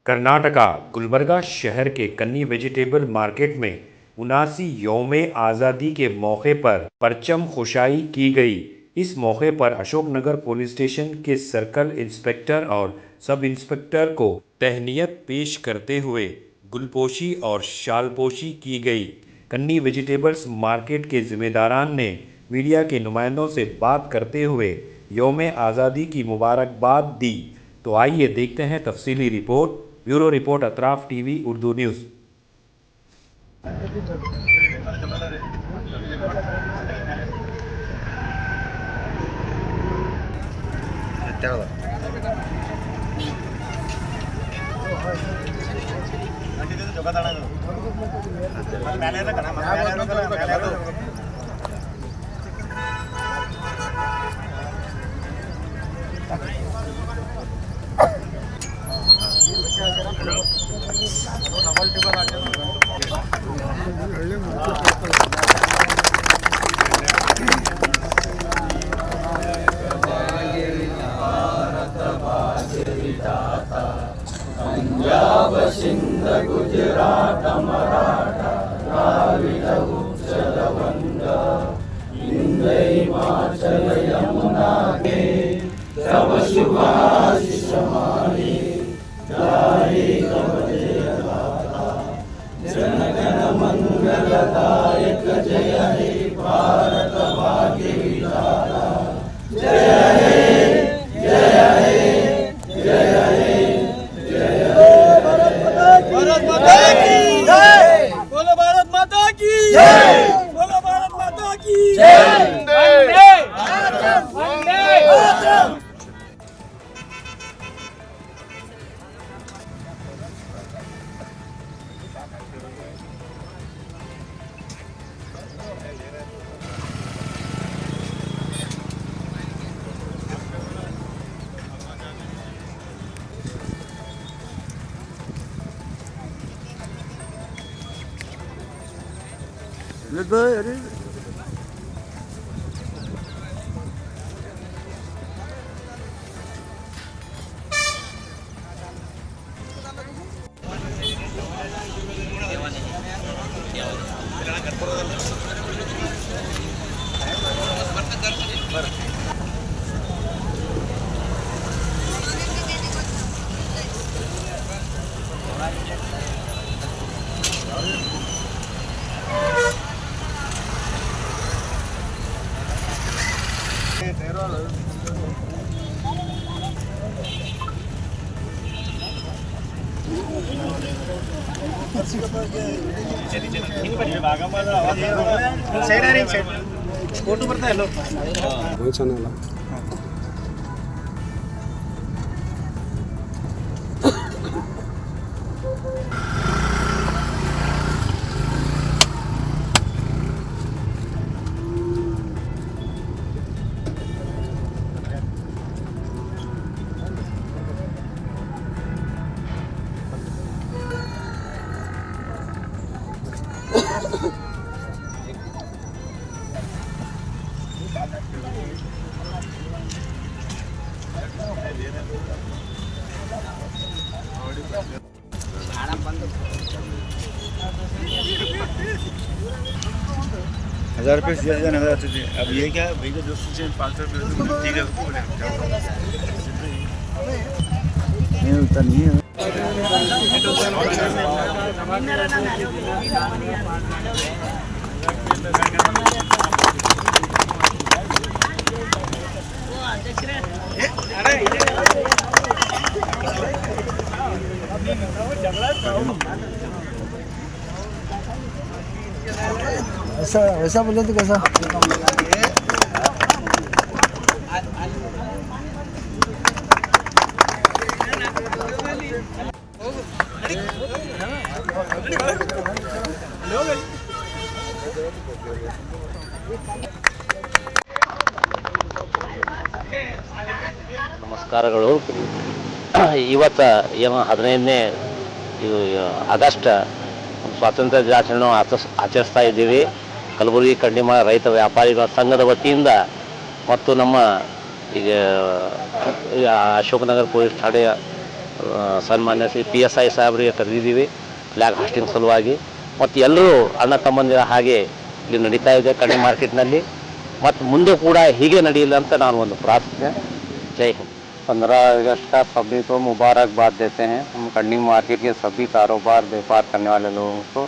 कर्नाटका गुलबर्गा शहर के कन्नी वेजिटेबल मार्केट में 79 यौम आज़ादी के मौके पर परचम खुशाई की गई। इस मौके पर अशोकनगर पुलिस स्टेशन के सर्कल इंस्पेक्टर और सब इंस्पेक्टर को तहनीत पेश करते हुए गुलपोशी और शालपोशी की गई। कन्नी वेजिटेबल्स मार्केट के जिम्मेदारान ने मीडिया के नुमाइंदों से बात करते हुए यौम आज़ादी की मुबारकबाद दी। तो आइए देखते हैं तफसीली report. Bureau report Atraf TV Urdu news. Punjab Sindh Gujarat Maratha Dravida Utkal Vanga इंद हिमाचल यमुना के तब सुभाषिष मानी गाहे तब जय गाथा जन गण मंगलदायक जय हे भारत भाग्य विधाता जय हे जय हे जय हे भारत माता की जय। बोलो भारत माता की जय। बोलो भारत माता की जय। वंदे मातरम वंदे मातरम। अरे फोटो करता है लोग चैनल ₹1000 दिया 1000 अब ये क्या भाई जो से 500 ठीक है नहीं उतना नहीं है। ऐसा वैसा बोले तो कैसा ನಮಸ್ಕಾರಗಳು. ಇವತ್ತು ಏನು 15ನೇ ಆಗಸ್ಟ್ ಸ್ವಾತಂತ್ರ್ಯ ದಿನಾಚರಣೆ ಆಚರಿಸ್ತಾ ಇದ್ದೀವಿ. ಕಲಬುರಗಿ ಕಂಡಿಮಾಳ ರೈತ ವ್ಯಾಪಾರಿಗಳ ಸಂಘದ ವತಿಯಿಂದ ಮತ್ತು ನಮ್ಮ ಈಗ ಅಶೋಕನಗರ ಪೊಲೀಸ್ ಠಾಣೆಯ ಸನ್ಮಾನ್ಯ PSI ಸಾಹೇಬರಿಗೆ ಕರೆದಿದ್ದೀವಿ ಫ್ಲ್ಯಾಗ್ ಹಾಸ್ಟಿಂಗ್ ಸಲುವಾಗಿ. ಮತ್ತು ಎಲ್ಲರೂ ಅಣ್ಣ ತಮ್ಮಂದಿರ ಹಾಗೆ ಇಲ್ಲಿ ನಡೀತಾ ಇದೆ ಕಣ್ಣಿ ಮಾರ್ಕೆಟ್ನಲ್ಲಿ, ಮತ್ತು ಮುಂದೆ ಕೂಡ ಹೀಗೆ ನಡೆಯಲಿ ಅಂತ ನಾನು ಒಂದು ಪ್ರಾರ್ಥನೆ. ಜೈ ಹಿಂದ್. 15 अगस्त का सभी को मुबारकबाद देते हैं. हम कन्नी मार्केट के सभी कारोबार व्यापार करने वाले लोगों को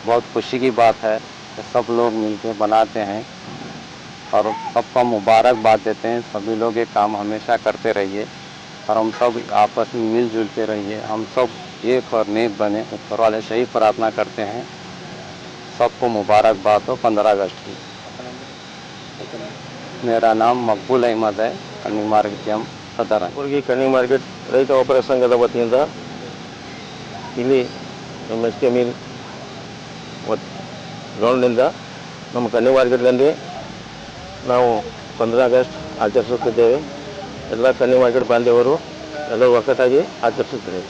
बहुत खुशी की बात है कि सब लोग मिलकर बनाते हैं और सबका मुबारकबाद देते हैं. सभी लोग ये काम हमेशा करते रहिए और हम सब आपस में मिलजुल के रहिए. हम सब एक और नेक बने, ऊपर वाले से ही प्रार्थना करते हैं. सबको मुबारकबाद हो 15 अगस्त की. मेरा नाम मकबूल अहमद है, कन्नी मार्केट के हम ಸದರ. ಕಣ್ಣಿ ಮಾರ್ಕೆಟ್ ರೈತ ವ್ಯಾಪಾರ ಸಂಘದ ವತಿಯಿಂದ ಇಲ್ಲಿ MSK ಮಿಲ್ ಗ್ರೌಂಡ್ನಿಂದ ನಮ್ಮ ಕಣ್ಣಿ ಮಾರ್ಕೆಟ್ನಲ್ಲಿ ನಾವು 15 ಆಗಸ್ಟ್ ಆಚರಿಸುತ್ತಿದ್ದೇವೆ. ಎಲ್ಲ ಕಣ್ಣಿ ಮಾರ್ಕೆಟ್ ಬಾಂಧವರು ಎಲ್ಲರೂ ಒಕ್ಕಟ್ಟಾಗಿ ಆಚರಿಸುತ್ತೇವೆ.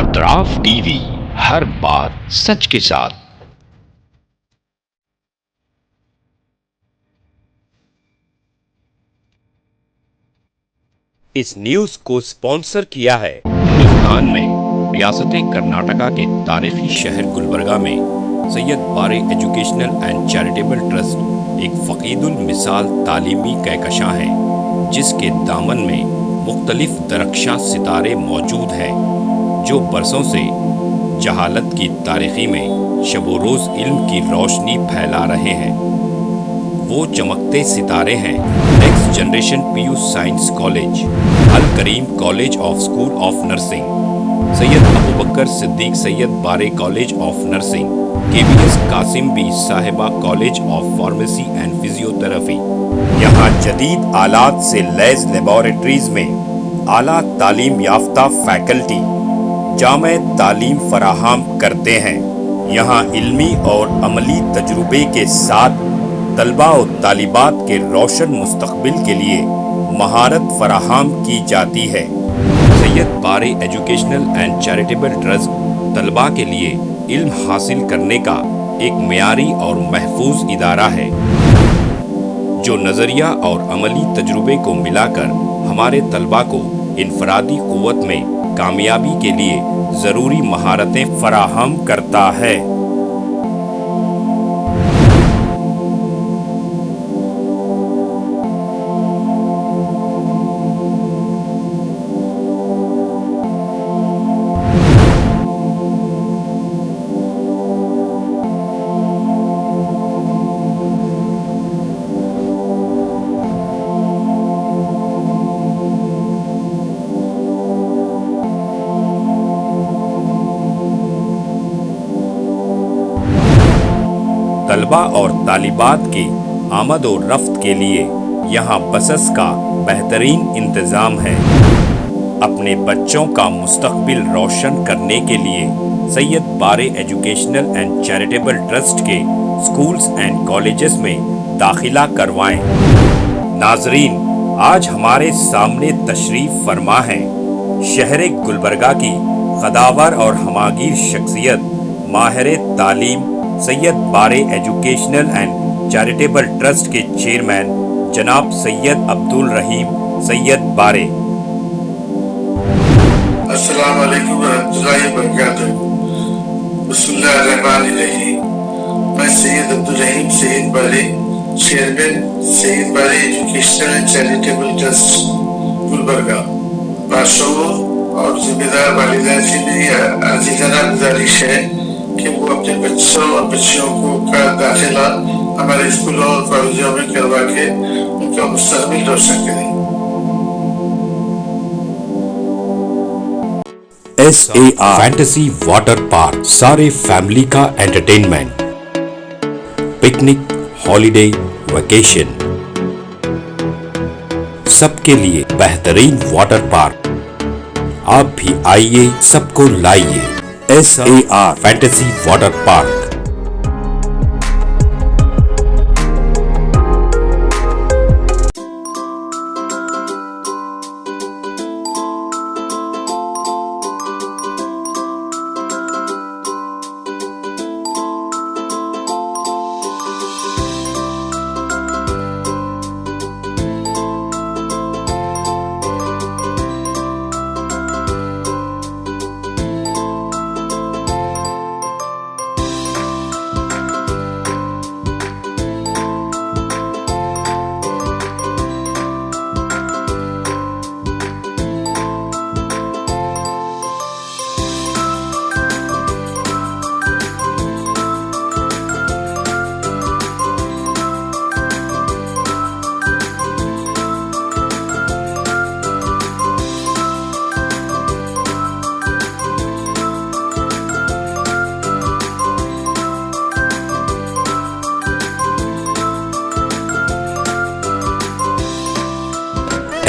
अतराफ टीवी, हर बात सच के साथ। इस न्यूज को स्पॉन्सर किया है हिंदुस्तान में रियासत कर्नाटका के तारीखी शहर गुलबर्गा में Syed Bare educational and charitable trust एक फकीदुल मिसाल तालीमी कहकशां है, जिसके दामन में मुख्तलिफ दरख्शां सितारे मौजूद हैं जो बरसों से जहालत की तारीखी में शब रोज़ इल्म की रोशनी फैला रहे हैं। वो चमकते सितारे हैं next generation PU science college, Al Karim college of school of nursing, Syed Abu Bakar Siddiq Syed Bare college of nursing, KBS Qasim Bi Sahiba college of pharmacy and physiotherapy. यहाँ जदीद आलात से लैस लेबोरेटरीज में आला तालीम याफ्ता फैकल्टी जामे तालीम फराहम करते हैं। यहाँ इल्मी और अमली तजुर्बे के साथ तलबा और तालिबात के रोशन मुस्तकबिल के लिए महारत फराहम की जाती है। Syed Bare educational and charitable trust तलबा के लिए इल्म हासिल करने का एक मियारी और महफूज इदारा है, जो नज़रिया और अमली तजुर्बे को मिलाकर हमारे तलबा को इनफरादी क़ुव्वत में कामयाबी के लिए ज़रूरी महारतें फराहम करता है। तलबा और तालिबात की आमद और रफ्त के लिए यहाँ बसेस का बेहतरीन इंतज़ाम है। अपने बच्चों का मुस्तकबिल रोशन करने के लिए Syed Bare educational and charitable trust के स्कूल्स एंड कॉलेजेस में दाखिला करवाएं। नाजरीन, आज हमारे सामने तशरीफ फरमा है शहर गुलबर्गा की कदावर और हमागीर शख्सियत माहिर तालीम Syed Bare educational and charitable trust के चेयरमैन जनाब सैयद अब्दुल रहीम सैयद बारे। अस्सलाम वालेकुम रहमतुल्लाहि व बरकातुहू। बिस्मिल्लाहिर्रहमानिर्रहीम। मैं सैयद अब्दुल रहीम सैयद बारे, chairman Syed Bare educational and charitable trust Gulbarga, बादशाहों और जिम्मेदार वालिदैन से मेरी अज़ीज़ाना गुजारिश है कि वो अपने बच्चों और बच्चियों को का दाखिला हमारे स्कूलों और कॉलेजों में करवा के उनका मुस्तकबिल रोशन करें। SAR फैंटेसी वाटर पार्क, सारे फैमिली का एंटरटेनमेंट, पिकनिक, हॉलिडे, वेकेशन, सबके लिए बेहतरीन वाटर पार्क। आप भी आइए, सबको लाइए। SAR fantasy water park.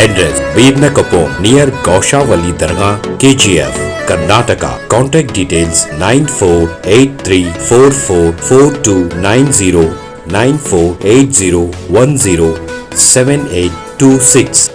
Address Veernakapo near Gaushavali Dargah, KGF, Karnataka. Contact details 9483444290 9480107826.